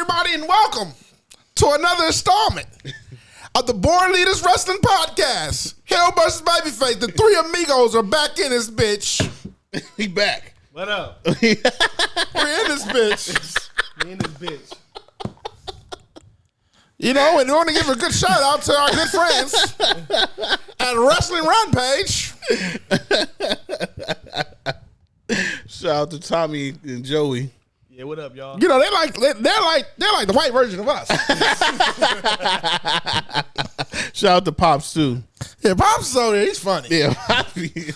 everybody, and welcome to another installment of the Born Leaders Wrestling Podcast. Hell versus Babyface. The three amigos are back in this bitch. He back. What up? We're in this bitch. Me and this bitch. You know, and we want to give a good shout out to our good friends at Wrestling Rampage. Shout out to Tommy and Joey. Yeah, what up, y'all? You know, they're like the white version of us. Shout out to Pops too. Yeah, Pops is over there. He's funny. Yeah,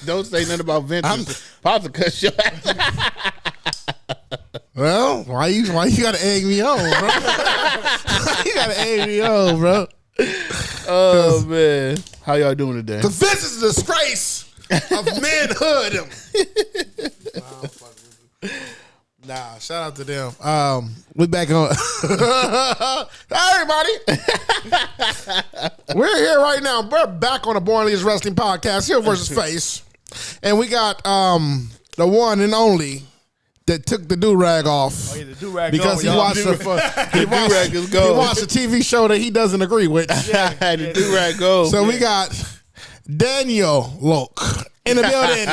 don't say nothing about Vince. Pops will cut your ass. Well, why you gotta egg me on, bro? You gotta egg me on, bro. Oh man, how y'all doing today? Because this is a disgrace of manhood. Nah, shout out to them. We back on. Hi, everybody. We're here right now. We're back on the Born Leaders Wrestling Podcast, Heel versus Face. And we got the one and only that took the do-rag off. Oh, yeah, the do-rag because going, he watched the TV show that he doesn't agree with. Yeah, the do-rag go. So we got Daniel Loke in the building.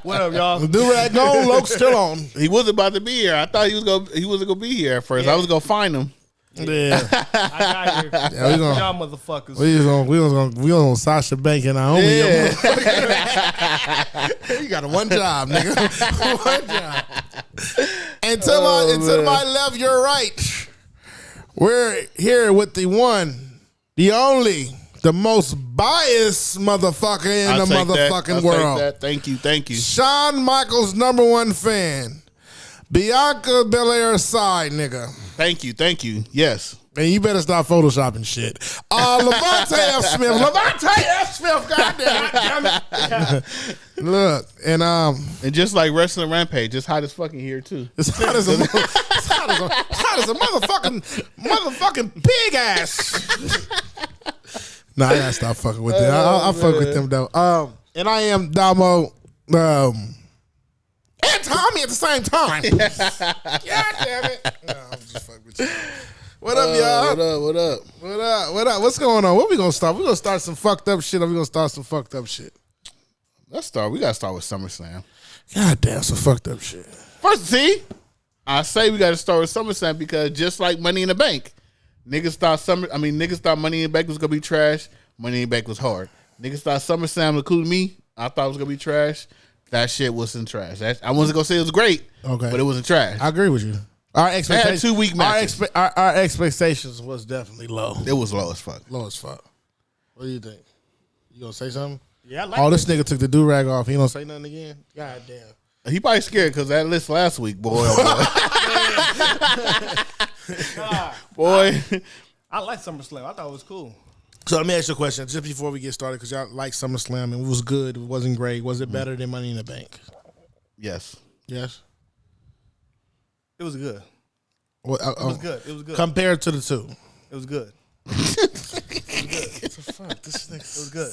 What up, y'all? The do-rag gone, Loke's still on. He wasn't about to be here. I thought he wasn't gonna be here at first. Yeah. I was gonna find him. Yeah. I got here. Yeah, we gonna, y'all motherfuckers. we gonna Sasha Bank and our homie. Yeah. You got one job, nigga. One job. And to my left, your right. We're here with the one, the only, the most biased motherfucker in the motherfucking world. Take that. Thank you. Shawn Michaels' #1 fan. Bianca Belair's side, nigga. Thank you. Yes. And you better stop photoshopping shit. Lavonte F. Smith. Lavonte F. Smith, goddamn it. Look, and just like Wrestling Rampage, it's hot as fucking here too. it's hot as a motherfucking pig ass. Nah, I gotta stop fucking with them. I'll fuck with them though. And I am Domo. And Tommy at the same time. God damn it. No, I'm just fucking with you. What up, y'all? What up? What's going on? What we gonna start? We gonna start some fucked up shit or we gonna start some fucked up shit? Let's start. We gotta start with SummerSlam. God damn, some fucked up shit. First, I say we gotta start with SummerSlam because just like Money in the Bank, niggas thought Money in the Bank was gonna be trash. Money in the Bank was hard. Niggas thought SummerSlam, including me, I thought it was gonna be trash. That shit wasn't trash. I wasn't gonna say it was great, okay, but it wasn't trash. I agree with you. Our expectations, 2 week matches. Our expectations was definitely low. It was low as fuck. Low as fuck. What do you think? You gonna say something? Yeah, I like this nigga took the do-rag off. He don't say nothing again? God damn. He probably scared because that list last week, boy. Boy. I like SummerSlam. I thought it was cool. So let me ask you a question just before we get started because y'all like SummerSlam and it was good. It wasn't great. Was it better than Money in the Bank? Yes. Yes? It was good. Well, It was good. Compared to the two. It was good. Fuck, this nigga. It was good.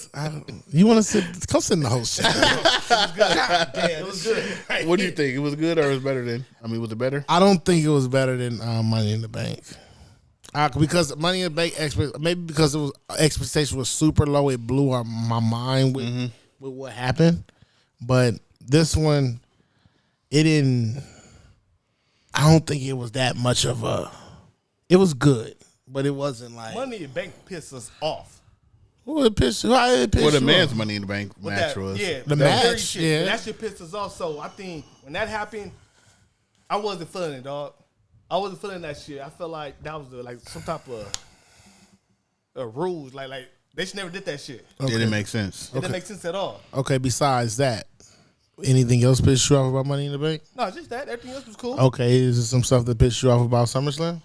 You want to sit? Come sit in the host. It was good. God damn, it was good. What do you think? It was good or it was better than? Was it better? I don't think it was better than Money in the Bank. Because Money in the Bank, maybe because it was expectation was super low, it blew my mind with what happened. But this one, it didn't. I don't think it was that much of a. It was good, but it wasn't like Money in the Bank pissed us off. Well, it pissed you off. The man's Money in the Bank match was. Yeah, the match. Yeah, that shit pissed us off. So I think when that happened, I wasn't feeling it, dog. I wasn't feeling that shit. I felt like that was some type of rules. Like they just never did that shit. Okay. It didn't make sense. It didn't make sense at all. Okay, besides that, anything else pissed you off about Money in the Bank? No, just that. Everything else was cool. Okay, is there some stuff that pissed you off about SummerSlam?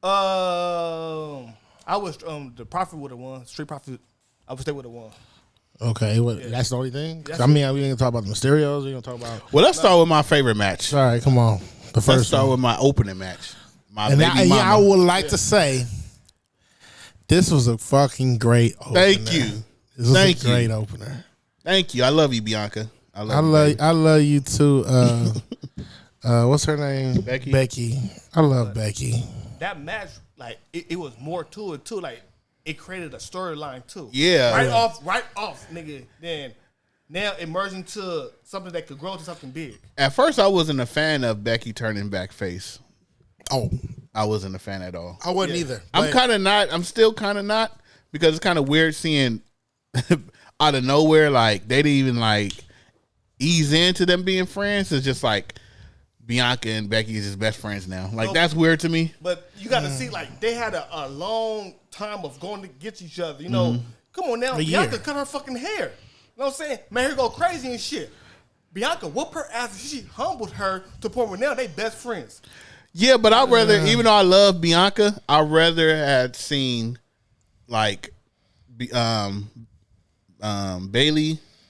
I was the Prophet would have won. Street Profit, I would stay with have won. Okay, that's the only thing? We ain't gonna talk about the Mysterios. We gonna talk about. Well, let's start with my favorite match. All right, come on. Let's start with my opening match. I would like to say this was a fucking great opener. Thank you. This was a great opener. Thank you. I love you, Bianca. I love you too. What's her name? Becky. I love Becky. That match, like, it was more to it too. Like, it created a storyline too. Yeah. Right off, nigga. Then now it merged into something that could grow to something big. At first, I wasn't a fan of Becky turning back face. Oh, I wasn't a fan at all. I wasn't either. I'm kind of not. I'm still kind of not because it's kind of weird seeing out of nowhere, like they didn't even like ease into them being friends. It's just like Bianca and Becky is just best friends now. Like that's weird to me. But you got to see, like, they had a long time of going to get each other. You know, come on now, Bianca cut her fucking hair. You know what I'm saying? Man, her go crazy and shit. Bianca whooped her ass. She humbled her to the point where now they best friends. Yeah, but I'd rather, even though I love Bianca, I'd rather had seen like Bailey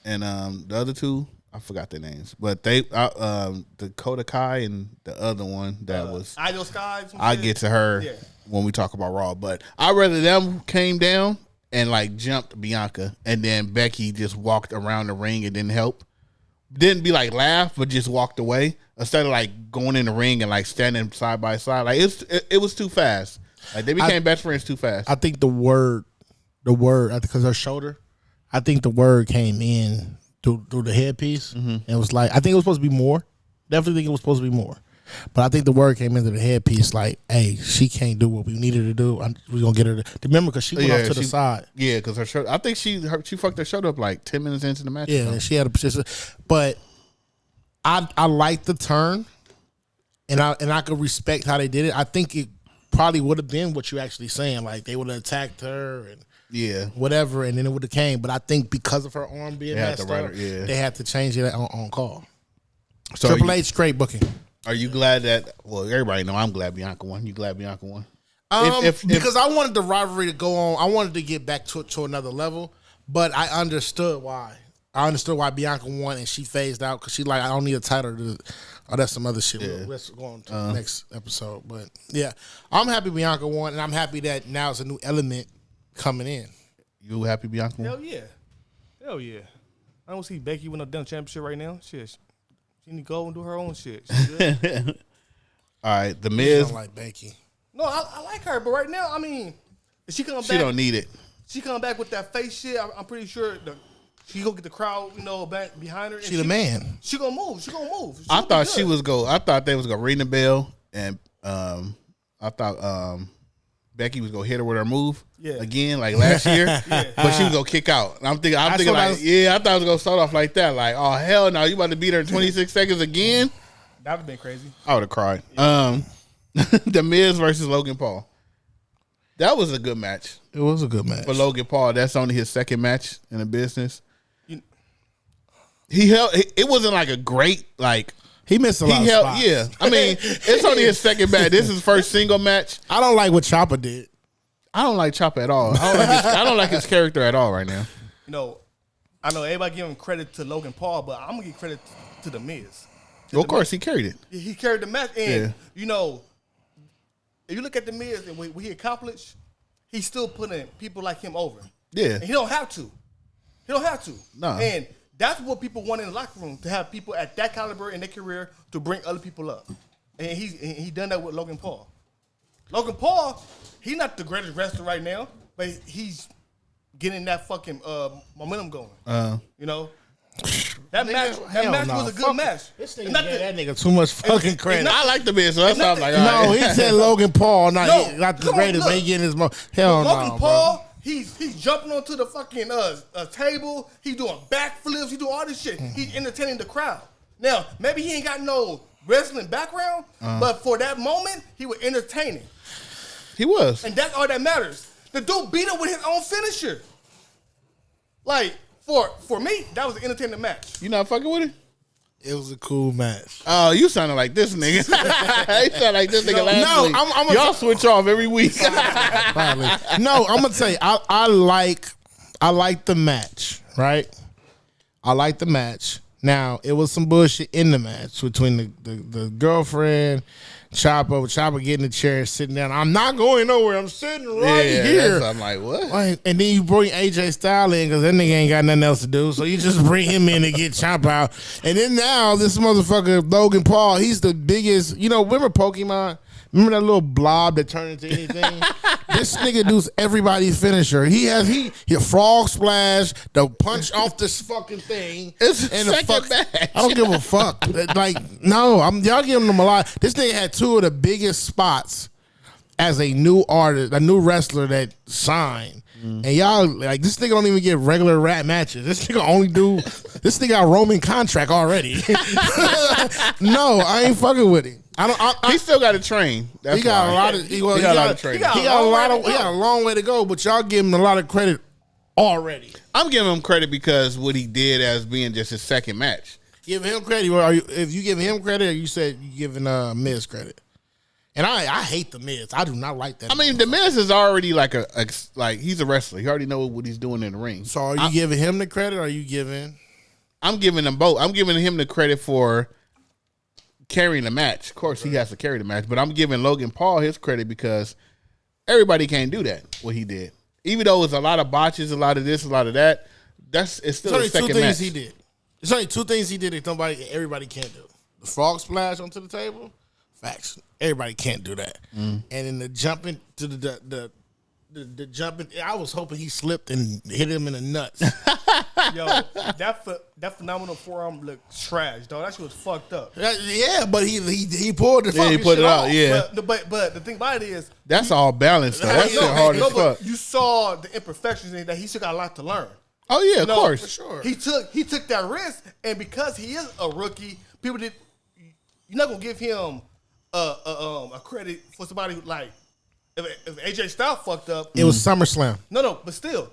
and the other two. I forgot their names, but they Dakota Kai and the other one that was Idol Sky. I get to her when we talk about Raw, but I'd rather them came down and like jumped Bianca, and then Becky just walked around the ring and didn't help. Didn't be like laugh, but just walked away instead of like going in the ring and like standing side by side. Like it was too fast. Like they became best friends too fast. I think the word, because her shoulder, I think the word came in through the headpiece, and it was like I think it was supposed to be more. Definitely think it was supposed to be more, but I think the word came into the headpiece like, "Hey, she can't do what we need her to do. We're gonna get her to remember because she went off to the side." Yeah, because her shoulder. I think she fucked her shoulder up like 10 minutes into the match. Yeah, and she had a position, but I like the turn, and I could respect how they did it. I think it probably would have been what you're actually saying, like they would have attacked her and whatever, and then it would have came. But I think because of her arm being messed up, they had to change it on call. So Triple H straight booking. Are you glad that? Well, everybody know I'm glad Bianca won. You glad Bianca won? Because I wanted the rivalry to go on. I wanted to get back to another level, but I understood why. I understood why Bianca won and she phased out because she like, I don't need a title. That's some other shit. Let's go on to the next episode. But yeah, I'm happy Bianca won, and I'm happy that now it's a new element coming in. You happy Bianca won? Hell yeah. I don't see Becky win a damn championship right now. Shit. She need to go and do her own shit. All right, The Miz. I don't like Becky. No, I like her, but right now, I mean, if she come back, she don't need it. She come back with that face shit. I'm pretty sure she gonna get the crowd, back behind her. She the man. She gonna move. I thought she was I thought they was gonna ring the bell, and I thought Becky was gonna hit her with her move again, like last year, but she was gonna kick out. And I'm thinking, I thought it was gonna start off like that, like, oh hell no, you about to beat her in 26 seconds again? That would have been crazy. I would have cried. The Miz versus Logan Paul. That was a good match. It was a good match for Logan Paul. That's only his second match in the business. He held. It wasn't like a great like. He missed a lot of spots. Yeah, I mean, it's only his second match. This is his first single match. I don't like what Ciampa did. I don't like Ciampa at all. I don't like his character at all right now. I know everybody giving credit to Logan Paul, but I'm gonna give credit to the Miz. Well, of course, he carried it. He carried the match, and if you look at the Miz and what he accomplished, he's still putting people like him over. Yeah, and he don't have to. No, and that's what people want in the locker room, to have people at that caliber in their career to bring other people up. And he done that with Logan Paul. Logan Paul, he's not the greatest wrestler right now, but he's getting that fucking momentum going. That match was a good match. This nigga gave that nigga too much fucking credit. I like the Miz, so that's why I'm like, no, he said Logan Paul, not the greatest, but he getting his hell no. Logan Paul, he's jumping onto the fucking table. He's doing backflips. He doing all this shit. He's entertaining the crowd. Now, maybe he ain't got no wrestling background, but for that moment, he was entertaining. He was. And that's all that matters. The dude beat him with his own finisher. Like, for me, that was an entertaining match. You not fucking with it? It was a cool match. Oh, you sounded like this nigga. You sound like this nigga last week. I'm y'all switch off every week. No, I'm gonna tell you, I like the match, right? I like the match. Now, it was some bullshit in the match between the girlfriend, Chopper getting the chair, sitting down. I'm not going nowhere. I'm sitting right here. I'm like, what? And then you bring AJ Styles in because that nigga ain't got nothing else to do. So you just bring him in to get Chopper out. And then now this motherfucker, Logan Paul, he's the biggest. You know, remember Pokemon? Remember that little blob that turned into anything? This nigga does everybody's finisher. He a frog splash, the punch off this fucking thing. It's and a the second match. I don't give a fuck. Like, no, y'all giving him a lot. This nigga had two of the biggest spots as a new artist, a new wrestler that signed. And y'all, like, this nigga don't even get regular rap matches. This nigga got a Roman contract already. No, I ain't fucking with him. He still got to train. He got a lot of. He got a lot of training. He got a long way to go. But y'all give him a lot of credit already. I'm giving him credit because what he did as being just his second match. Give him credit. If you give him credit, or you said you giving Miz credit. And I hate the Miz. I do not like that. I mean, the Miz is already like he's a wrestler. He already knows what he's doing in the ring. So are you giving him the credit? Or are you giving? I'm giving them both. I'm giving him the credit for carrying the match. Of course, he has to carry the match, but I'm giving Logan Paul his credit because everybody can't do that, what he did. Even though it's a lot of botches, a lot of this, a lot of that, it's still a second match. There's only two things he did. There's only two things he did that everybody can't do. The frog splash onto the table, facts. Everybody can't do that. And then the jumping to the jumping, I was hoping he slipped and hit him in the nuts. Yo, that phenomenal forearm looked trash, dog. That shit was fucked up. Yeah, but he pulled the fucking he put shit it out. off. Yeah, but the thing about it is that's all balanced though. That shit hard as fuck. You saw the imperfections in that. He still got a lot to learn. Oh yeah, of course, for sure. He took that risk, and because he is a rookie, you're not gonna give him a credit for somebody who, like, if AJ Styles fucked up. It was SummerSlam. No, but still.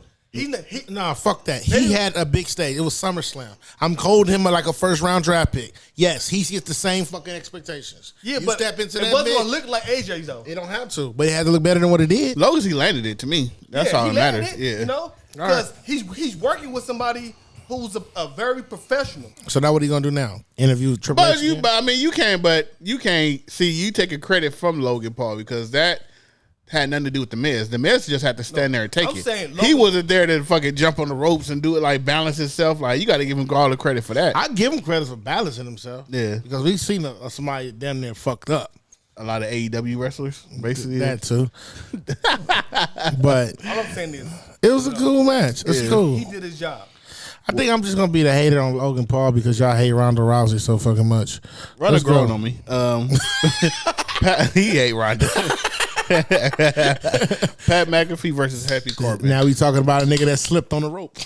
Nah, fuck that. He had a big stage. It was SummerSlam. I'm holding him like a first round draft pick. Yes, he gets the same fucking expectations. Yeah, you but step into it that wasn't bitch, gonna look like AJ though. It don't have to, but it had to look better than what it did. Long as he landed it, to me, that's all that matters. Yeah, you know, because he's working with somebody who's a very professional. So now what are you gonna do now? Interview Triple H? You can't see you taking credit from Logan Paul because that had nothing to do with the Miz. The Miz just had to stand there and take it. He wasn't there to fucking jump on the ropes and do it, like balance himself. Like, you got to give him all the credit for that. I give him credit for balancing himself. Yeah, because we've seen somebody damn near fucked up. A lot of AEW wrestlers, basically. That too. But all I'm saying is, it was a cool match. It's cool. He did his job. I think I'm just gonna be the hater on Logan Paul because y'all hate Ronda Rousey so fucking much. Ronda grown on me. He hate Ronda. Pat McAfee versus Happy Corbin. Now we talking about a nigga that slipped on the rope.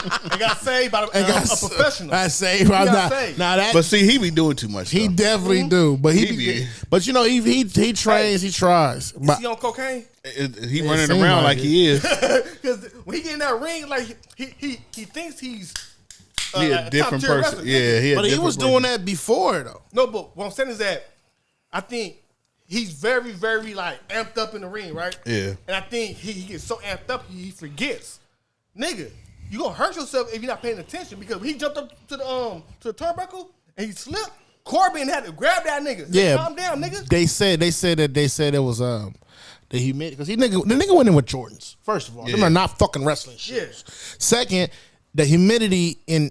And got saved by a professional. Got saved. But see, he be doing too much. He definitely do. But but you know, he trains, he tries. Is he on cocaine? He running around like he is. Because when he get in that ring, like he thinks he's a different person. Yeah, but he was doing that before though. No, but what I'm saying is that I think he's very, very like amped up in the ring, right? Yeah. And I think he gets so amped up he forgets, nigga. You gonna hurt yourself if you're not paying attention because when he jumped up to the turnbuckle and he slipped, Corbin had to grab that nigga. Yeah, calm down, nigga. They said it was the humidity because the nigga went in with Jordans. First of all, them are not fucking wrestling shoes. Yeah. Second, the humidity in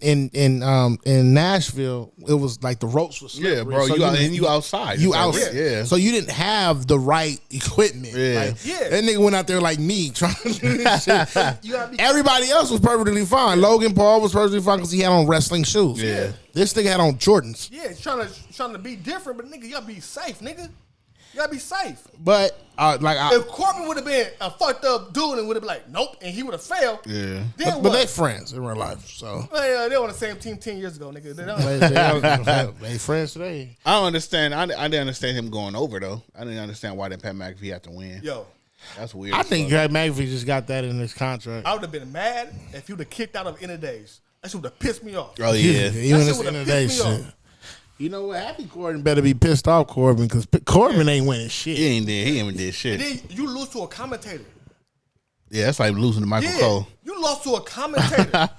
Nashville, it was like the ropes were slippery. Yeah, bro. So you outside. You outside. Yeah. So you didn't have the right equipment. Yeah. Like, that nigga went out there like me trying to do this shit. Everybody else was perfectly fine. Logan Paul was perfectly fine because he had on wrestling shoes. Yeah. This nigga had on Jordans. Yeah, he's trying to be different, but nigga, you gotta be safe, nigga. You gotta be safe. But if Corbin would have been a fucked up dude and would have been like, nope, and he would have failed. Yeah. But they friends in real life, so. They were on the same team 10 years ago, nigga. They friends today. I don't understand. I didn't understand him going over though. I didn't understand why did Pat McAfee have to win. Yo, that's weird. I think Pat McAfee just got that in his contract. I would have been mad if he would have kicked out of End of Days. That shit would have pissed me off. Oh yeah, even this End of Days shit. You know what? Happy Corbin better be pissed off Corbin because Corbin ain't winning shit. He ain't did shit. And then you lose to a commentator. Yeah, that's like losing to Michael Cole. You lost to a commentator.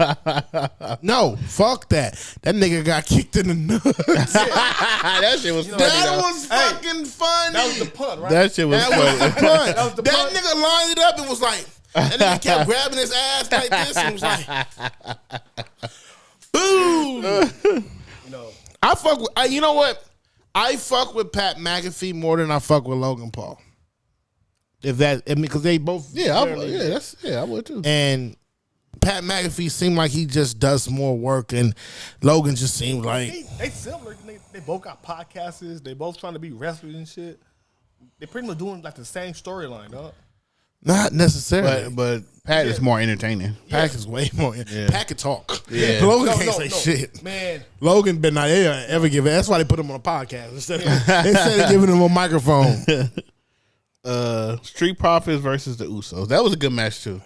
No, fuck that. That nigga got kicked in the nuts. That shit was funny. That was fucking funny. That was the punt, right? That shit was That funny. was the punt. That was the That punt. nigga lined it up and was like, that nigga kept grabbing his ass like this and was like, boom. You know, I fuck with, you know what? I fuck with Pat McAfee more than I fuck with Logan Paul. If that, I mean, because they both, I would too. And Pat McAfee seemed like he just does more work, and Logan just seemed like they similar. They both got podcasts. They both trying to be wrestlers and shit. They pretty much doing like the same storyline, dog. not necessarily. But Pat is more entertaining. Pat is way more. Pat can talk. Yeah. Logan can't say shit. Man, Logan been not ever give it. That's why they put him on a podcast instead of giving him a microphone. Street Profits versus the Usos. That was a good match too.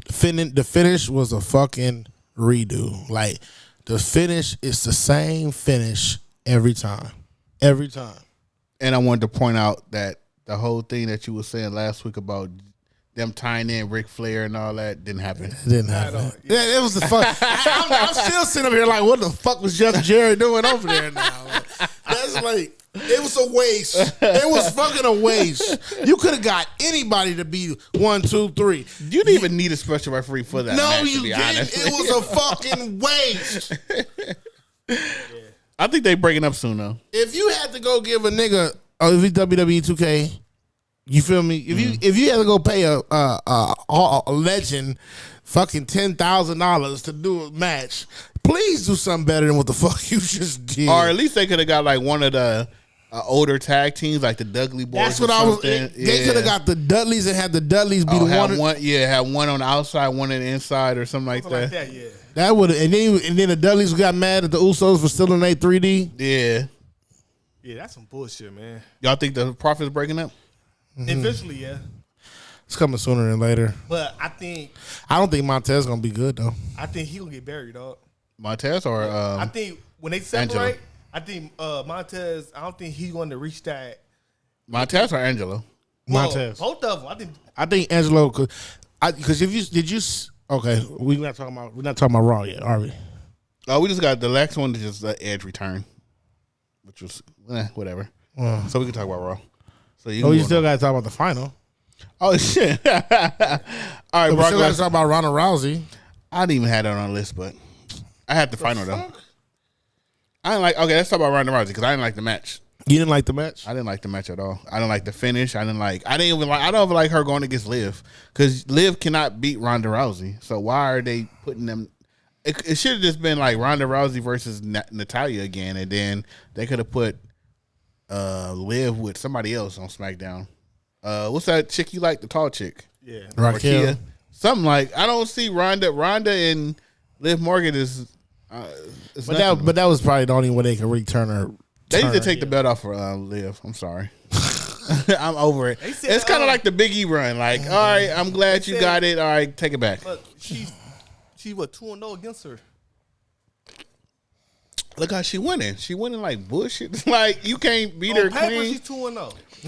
The finish was a fucking redo. Like the finish is the same finish every time. Every time. And I wanted to point out that the whole thing that you were saying last week about them tying in Ric Flair and all that didn't happen. It didn't happen. Yeah, it was the fuck. I'm still sitting up here like, what the fuck was Jeff Jerry doing over there now? Like, that's like, it was a waste. It was fucking a waste. You could have got anybody to be 1, 2, 3. You didn't even need a special referee for that. No, match, you didn't. honest. It was a fucking waste. I think they breaking up soon though. If you had to go give a nigga, if it's WWE 2K, you feel me? If you had to go pay a legend fucking $10,000 to do a match, please do something better than what the fuck you just did. Or at least they could have got like one of the older tag teams, like the Dudley Boys. That's what I was. They could have got the Dudleys and had the Dudleys be the one. Have one on the outside, one on the inside, or something like that. yeah. That would, and then the Dudleys got mad at the Usos for stealing their 3D. Yeah. Yeah, that's some bullshit, man. Y'all think the Profits breaking up? Eventually, yeah. It's coming sooner than later. But I don't think Montez gonna be good though. think he gonna get buried, dog. Montez or I think when they separate, Angelo. I think Montez. I don't think he's going to reach that. Montez or Angelo? Montez. Both of them. I think Angelo could. Because okay, we're not talking about Raw yet, are we? Oh, we just got the next one to just Edge return, which was whatever. So we can talk about Raw. So you still got to talk about the final. Oh shit! All right, We still got to talk about Ronda Rousey. I didn't even have that on the list, but I had the final though. I didn't like. Okay, let's talk about Ronda Rousey because I didn't like the match. You didn't like the match? I didn't like the match at all. I didn't like the finish. I don't even like her going against Liv because Liv cannot beat Ronda Rousey. So why are they putting them? It should have just been like Ronda Rousey versus Natalya again, and then they could have put Liv with somebody else on SmackDown. What's that chick you like? The tall chick. Yeah, Raquel. Something like I don't see Ronda and Liv Morgan is. But that was probably the only way they could return her. They need to take the belt off for Liv. I'm sorry. I'm over it. It's kind of like the Big E run. Like, all right, I'm glad you got it. All right, take it back. But she what 2-0 against her. Look how she winning. She winning like bullshit. Like you can't beat her Paper, clean. she's 2-0.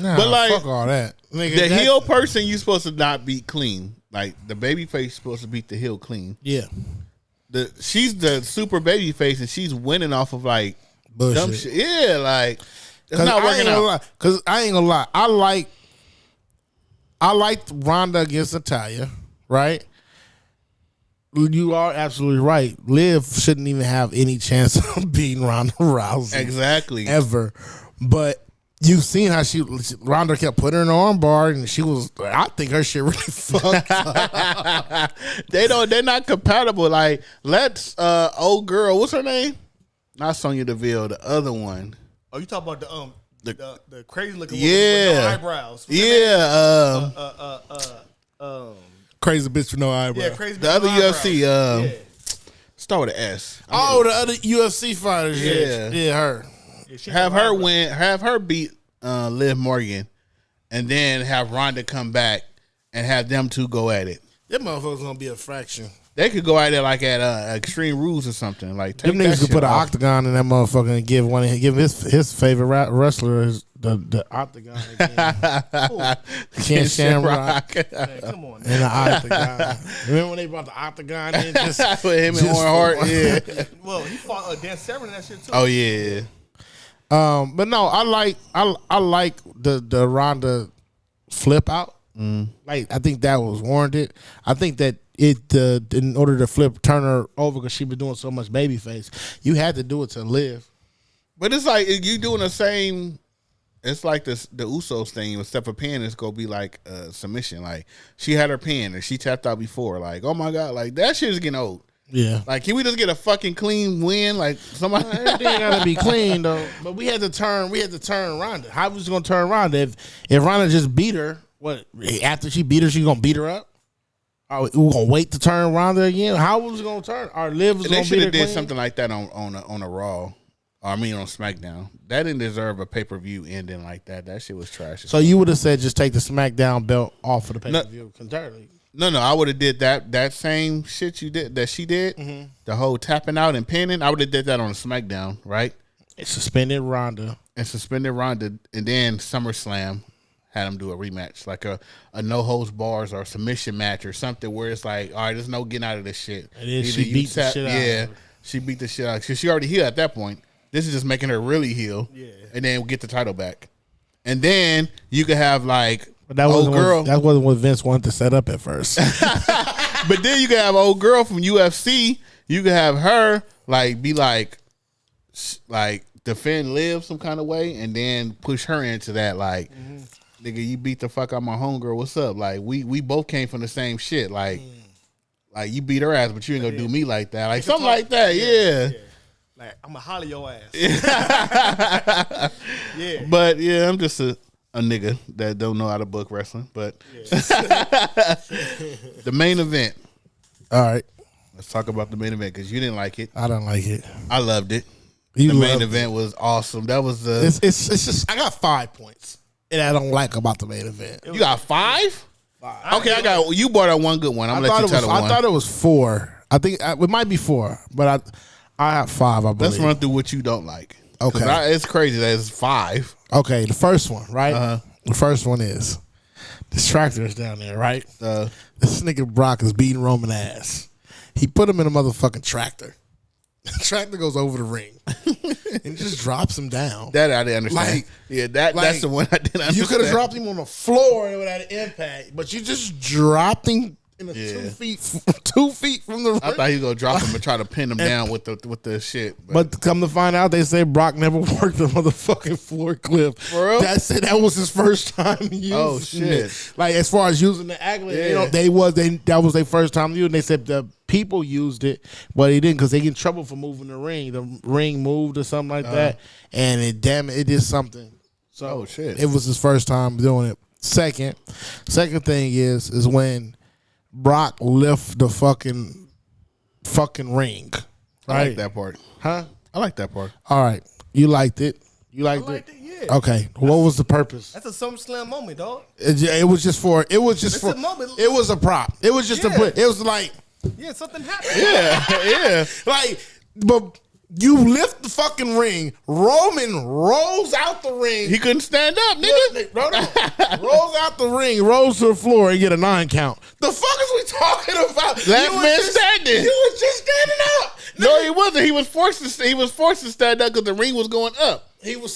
Nah, But like, fuck all that. Nigga, The heel person you supposed to not beat clean. Like the baby face supposed to beat the heel clean. Yeah. She's the super baby face and she's winning off of like Bullshit. dumb shit. Yeah, like it's not working out. Because I ain't gonna lie. I liked Ronda against Natalya, right? You are absolutely right. Liv shouldn't even have any chance of beating Ronda Rousey. Exactly. Ever. But you've seen how Ronda kept putting her in the armbar and she was, I think her shit really fucked up. They're not compatible. Like, let's old girl, what's her name? Not Sonya Deville, the other one. Oh, you talk about the crazy looking woman Yeah. with no eyebrows. Yeah. Crazy bitch with no eyebrows. Yeah, crazy. The other UFC, yeah. start with an S. The other UFC fighters. Yeah. Yeah, her. Yeah, she Have got her eyebrows. win, have her beat Liv Morgan, and then have Ronda come back and have them two go at it. That motherfucker's gonna be a fraction. They could go at it like at Extreme Rules or something. Like Them take that niggas could shit put an off. octagon in that mother and give his favorite wrestler the octagon again. Ken Shamrock. Man, come on. In the octagon. Remember when they brought the octagon in? Just with him and Owen Hart. Yeah. Well, he fought Dan Severn in that shit too. Oh yeah. But no, I like the Ronda flip out. Like I think that was warranted. I think that in order to turn her over because she been doing so much babyface, you had to do it to live. But it's like you doing the same. It's like the Usos thing. Except for pin, it's gonna be like a submission. Like she had her pin and she tapped out before. Like oh my god, like that shit is getting old. Yeah. Like can we just get a fucking clean win? Like somebody. Everything gotta be clean though. But we had to turn Ronda. How was gonna turn Ronda if Ronda just beat her? What after she beat her, she gonna beat her up? Are we gonna wait to turn Ronda again? How was it gonna turn? Our Liv was They gonna should beat her have did clean? something like that on a Raw. I mean on SmackDown. That didn't deserve a pay-per-view ending like that. That shit was trash. So you would have said just take the SmackDown belt off of the pay-per-view entirely. No, I would have did that same shit you did that she did. Mm-hmm. The whole tapping out and pinning. I would have did that on SmackDown, right? It suspended Ronda. And suspended Ronda, and then SummerSlam had them do a rematch, like a no holds bars or submission match or something where it's like, all right, there's no getting out of this shit. And then she beat the shit out of her. She beat the shit out. She already healed at that point. This is just making her really heal. Yeah. And then get the title back. And then you could have like But that old girl. That wasn't what Vince wanted to set up at first. But then you could have old girl from UFC. You could have her like be like defend Liv some kind of way, and then push her into that like, nigga, you beat the fuck out my homegirl. What's up? Like we both came from the same shit. Like you beat her ass, but you ain't gonna do me like that. Like something like that. Yeah. Like I'm gonna holler your ass. Yeah. But yeah, I'm just a nigga that don't know how to book wrestling. But the main event. All right. Let's talk about the main event because you didn't like it. I don't like it. I loved it. You The main loved event was awesome. That was the. It's just I got 5 points. And I don't like about the main event. You got 5? Okay, I got. You brought out one good one. I'm gonna let you tell the one. I thought it was 4. I think it might be 4, but I have 5. I believe. Let's run through what you don't like. Okay. It's crazy that it's 5. Okay, the first one, right? Uh-huh. The first one is this tractor is down there, right? This nigga Brock is beating Roman ass. He put him in a motherfucking tractor. The tractor goes over the ring and just drops him down. That I didn't understand. That's the one I didn't understand. You could have dropped him on the floor and it would have had an impact, but you just dropped him in 2 feet from the ring. I thought he was gonna drop him and try to pin him down with the shit. But come to find out, they say Brock never worked the motherfucking floor clip. For real? That was his first time using it. Like as far as using the accolade, that was their first time using. They said the people used it, but he didn't because they get in trouble for moving the ring. The ring moved or something like that, and it did something. So it was his first time doing it. Second thing is when Brock lift the fucking ring. Right? I like that part. Huh? I like that part. All right. You liked it. You liked it? Yeah. Okay. What was the purpose? That's a SummerSlam moment, dog. It was just for. It was just for. A moment. It was a prop. It was just a put. It was like. Yeah, something happened. Yeah. Like, but you lift the fucking ring. Roman rolls out the ring. He couldn't stand up, nigga. No. Rolls out the ring, rolls to the floor, and get a 9 count. The fuck is we talking about? Last man standing. You was just standing up. No, he wasn't. He was forced to stand up because the ring was going up. He was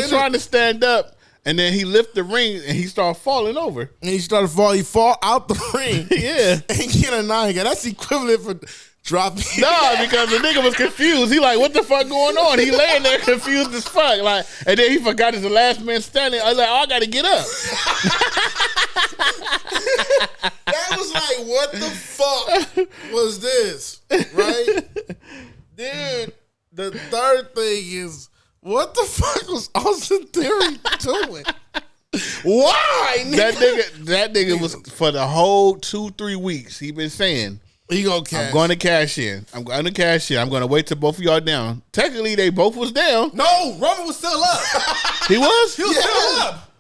trying to stand up, and then he lifted the ring and he started falling over. And he started falling. He fall out the ring. Yeah, and get a 9 count. That's equivalent for dropping. No, because the nigga was confused. He like, what the fuck going on? He laying there confused as fuck. Like, and then he forgot he's the last man standing. I was like, I gotta get up. That was like, what the fuck was this? Right? Then the third thing is, what the fuck was Austin Theory doing? Why? That nigga was for the whole 2-3 weeks. He been saying, he gonna cash. I'm going to cash in. I'm going to wait till both of y'all down. Technically, they both was down. No, Roman was still up. He was? He was still up.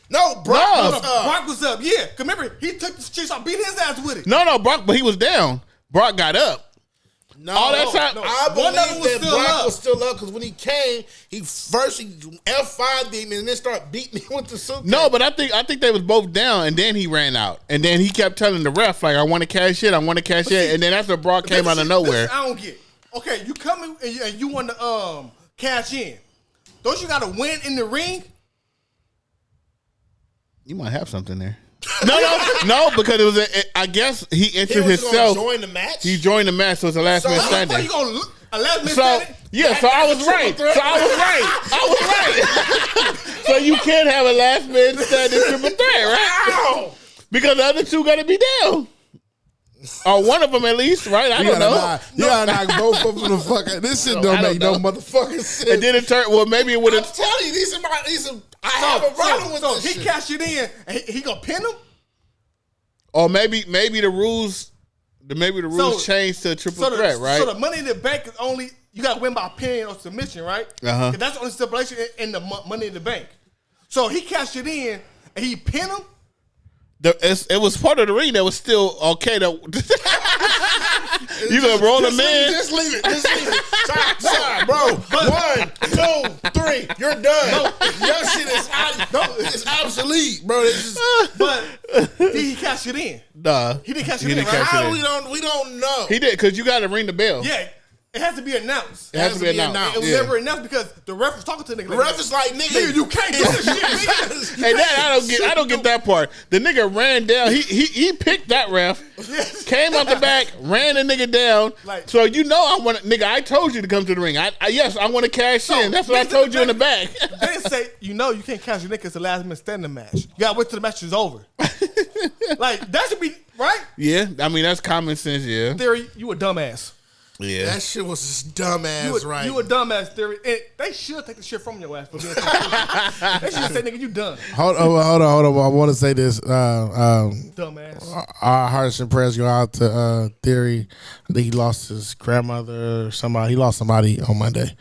No, Brock was up. Yeah, remember he took the streets off, beat his ass with it. No, Brock, but he was down. Brock got up. No, all that time. no. I One of them believe was that still Brock up. was still up because when he came, he F5'd him and then started beating him with the suitcase. No, but I think they was both down, and then he ran out, and then he kept telling the ref like, "I want to cash in, I want to cash in," and then after Brock came out of nowhere. I don't get. Okay, you coming and you want to cash in? Don't you got to win in the ring? You might have something there. No, because it was. I guess he entered himself. Join the match. He joined the match, so it's a last man How standing. you gonna look a last man So standing? yeah, so I was right. So you can't have a last man standing triple threat, right? Ow! Because the other two got to be down. Or one of them at least, right? I don't know. You gotta knock both of them the fuck out. This shit don't make no motherfucking sense. And then it turned. Well, maybe it would I'm have. telling you, I have a problem with this he shit. cashed it in and he gonna pin him? Or maybe the rules. Maybe the rules changed to a triple threat, right? So the money in the bank is only you got to win by pin or submission, right? 'Cause that's the only stipulation in the money in the bank. So he cashed it in and he pinned him. It was part of the ring that was still okay. You gonna roll him in? Just leave it. Sorry, bro. 1, 2, 3. You're done. Your shit is it's obsolete, bro. It's just, But did he cash it in? Nah, He didn't cash it in, right? cash it in. we don't know. He did because you got to ring the bell. Yeah, it has to be announced. It has to be announced. It was Yeah. never announced because the ref was talking to the nigga. The ref is like, nigga, you can't do this shit, nigga. Hey, that I don't get that part. The nigga ran down. He picked that ref, came out the back, ran the nigga down. Like- So you know I told you to come to the ring. Yes, I want to cash in. That's what I told you in the back. They say you can't cash your nigga. It's the last man standing match. You gotta wait till the match is over. Like that should be right. Yeah, I mean that's common sense. Yeah, Theory, you a dumbass. yeah. That shit was just dumbass, right? You a dumbass, Theory. And they should take the shit from your ass for being. They should say, nigga, you done. Hold on. I want to say this. Dumbass. Our hearts and prayers go out to Theory. I think he lost his grandmother or somebody. He lost somebody on Monday.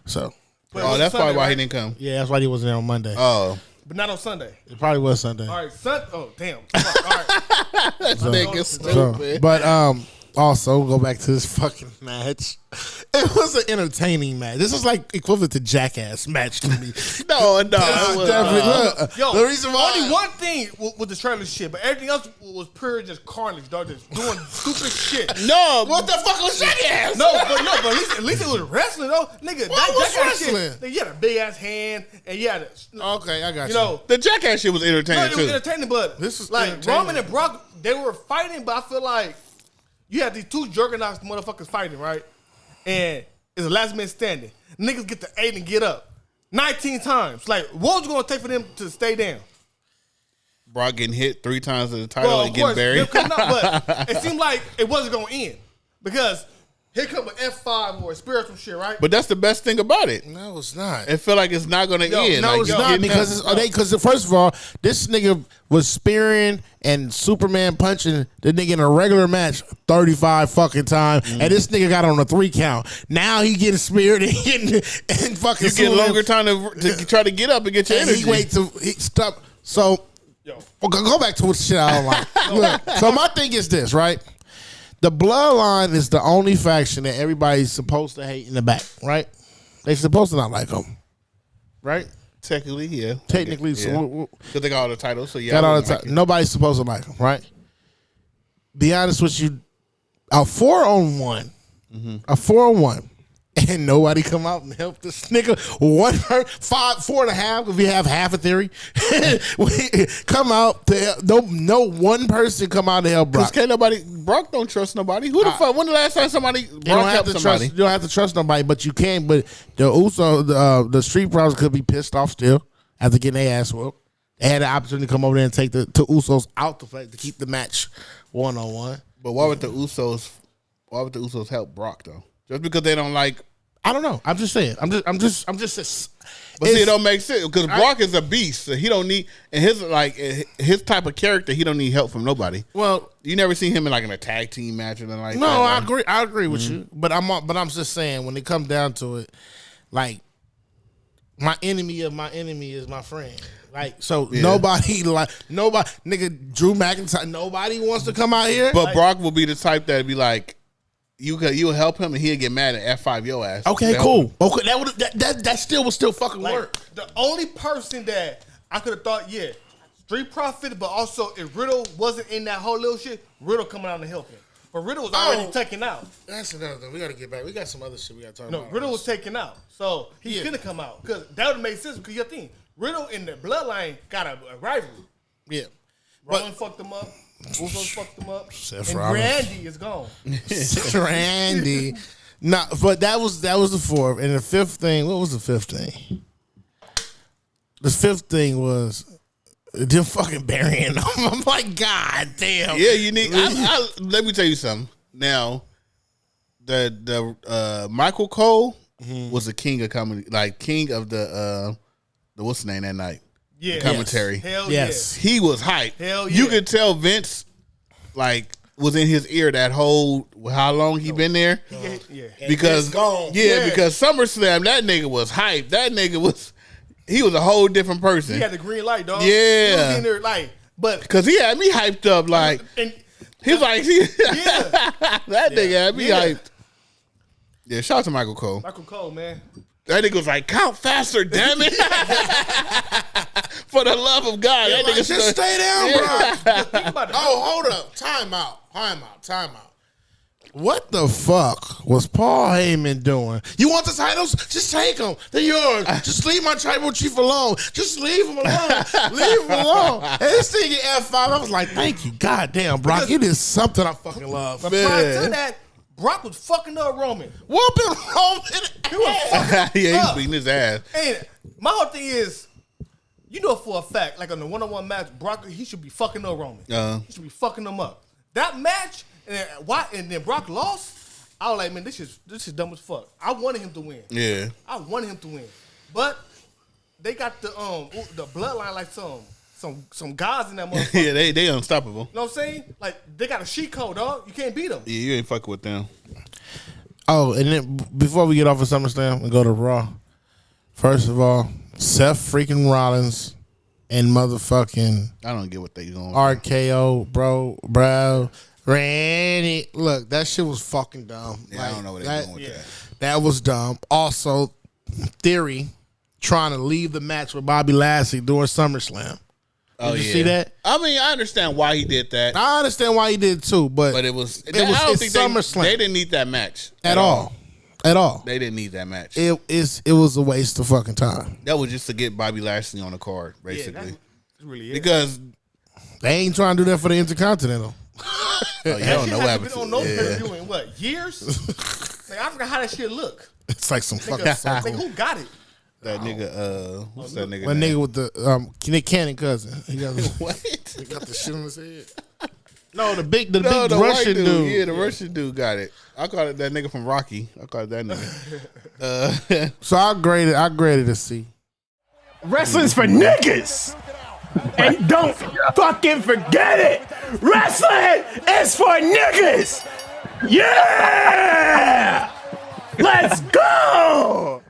So, That's Sunday, probably why right? he didn't come. yeah, that's why he wasn't there on Monday. Oh, But not on Sunday. It probably was Sunday. All right, Oh, damn. Fuck, all right. nigga So, stupid. but also go back to this fucking match. It was an entertaining match. This is like equivalent to Jackass match to me. No, it was, Definitely. Look, Yo, the reason why only one thing with the trailer shit, but everything else was pure just carnage, dog. Just doing stupid shit. No, what the fuck was Jackass? But at least it was wrestling though, nigga. What was Jackass wrestling? Shit, you had a big ass hand, and you had Okay, I got you know. the Jackass shit was No, entertaining it was too. entertaining, but This was like entertaining. Roman and Brock, they were fighting, but I feel like you had these two juggernaut motherfuckers fighting, right? And it's the last man standing. Niggas get to 8 and get up 19 times. Like, what was it gonna take for them to stay down? Brock getting hit 3 times at the title Well, and of getting course, buried. them coming up, but it seemed like it wasn't gonna end because here come an F5 or a spiritual shit, right? But that's the best thing about it. No, it's not. It feel like it's not going to end. No, Like, it's you not getting because up. because first of all, this nigga was spearing and Superman punching the nigga in a regular match 35 fucking times, and this nigga got on a 3 count. Now he getting speared and fucking. You get Superman- longer time to try to get up and get your and energy. he wait to he stop. So go back to what shit I don't like. Look, so my thing is this, right? The Bloodline is the only faction that everybody's supposed to hate in the back, right? They supposed to not like them, right? Technically, yeah. Technically, yeah. so Because they got all the titles, so yeah. got I all the wouldn't time. like it. Nobody's supposed to like them, right? Be honest with you, a 4-on-1, a 4-on-1, and nobody come out and help this nigga. 4.5, because we have half a theory. We come out to help, no one person come out to help Brock. Because Brock don't trust nobody. Who the fuck? When the last time Brock helped somebody? You don't have to trust nobody, but you can. But the the Street Profits could be pissed off still after getting their ass whooped. They had the opportunity to come over there and take the Usos out the fight to keep the match 1-on-1. But why would the Usos help Brock though? Just because they don't like. I don't know. I'm just saying. I'm just. But see, it don't make sense because Brock is a beast. So he don't need, and his type of character, he don't need help from nobody. Well, You never seen him in like in a tag team match or anything like no, that. I agree with you. But I'm just saying when it comes down to it, like my enemy of my enemy is my friend. Like so, nobody nigga Drew McIntyre. Nobody wants to come out here. But Brock will be the type that'd be like, you help him and he'll get mad and F5 your ass. Okay, cool. Okay, that still would still fucking Like, work. the only person that I could have thought, Street Profit, but also if Riddle wasn't in that whole little shit, Riddle coming out and helping. But Riddle was already taken out. That's another thing. We got to get back. We got some other shit we got to talk about. No, Riddle was taken out. So he couldn't come out. Because that would have made sense. Because you think Riddle in the bloodline got a rivalry. Yeah. Rollins fucked him up. Usos fucked him up. Seth and Rollins. Randy is gone. Randy. Nah, but that was the fourth. And the fifth thing, what was the fifth thing? The fifth thing was them fucking burying them. I'm like, God damn. Yeah, you need. Let me tell you something. Now, the Michael Cole was the king of comedy, like king of the what's the name that night? Yeah, commentary. Hell yes, he was hype. Hell yeah. You could tell Vince like was in his ear that whole how long he been there. Because because SummerSlam that nigga was hype. That nigga was. He was a whole different person. He had the green light, dog. Yeah. He was in there, like, but. Because he had me hyped up, like. He's like, that nigga had me hyped. Yeah, shout out to Michael Cole. Michael Cole, man. That nigga was like, count faster, damn it. For the love of God. That nigga just stay down, bro. Oh, hold up. Time out. What the fuck was Paul Heyman doing? You want the titles? Just take them. They're yours. Just leave my tribal chief alone. Just leave him alone. Leave him alone. And this thing get F5. I was like, thank you. God damn, Brock. It is something I fucking love. But prior to that, Brock was fucking up Roman. Whooping Roman. He was fucking yeah, he's up. beating his ass. And my whole thing is, you know for a fact, like on the one-on-one match, Brock, he should be fucking up Roman. He should be fucking him up. That match, and then Brock lost. I was like, man, this is dumb as fuck. I wanted him to win. Yeah. I wanted him to win. But they got the bloodline like some guys in that motherfucker. Yeah, they unstoppable. You know what I'm saying? Like, they got a cheat code, dog. You can't beat them. Yeah, you ain't fucking with them. Oh, and then before we get off of SummerSlam and go to Raw, first of all, Seth freaking Rollins and motherfucking I don't get what they doing. RKO, bro. Randy, look, that shit was fucking dumb. Yeah, like, I don't know what they're doing with that. That was dumb. Also, Theory trying to leave the match with Bobby Lashley during SummerSlam. Did you see that? I mean, I understand why he did that. I understand why he did too, but it was SummerSlam. They didn't need that match at all. At all. They didn't need that match. It was a waste of fucking time. That was just to get Bobby Lashley on the card, basically. Yeah, that's really it. Because they ain't trying to do that for the Intercontinental. Oh, you don't know what happened. Been on no pay-per-view in what, years? Like, I forgot how that shit look. It's like some fucking circle. Like, who got it? That nigga, what's that nigga? One nigga with the Nick Cannon cousin. He got what? He got the shit on his head. No, the big the Russian dude. Yeah, the Russian dude got it. I call it that nigga from Rocky. I call it that nigga. So I graded a C. Wrestling's for niggas. And don't fucking forget it. Wrestling is for niggas. Yeah! Let's go!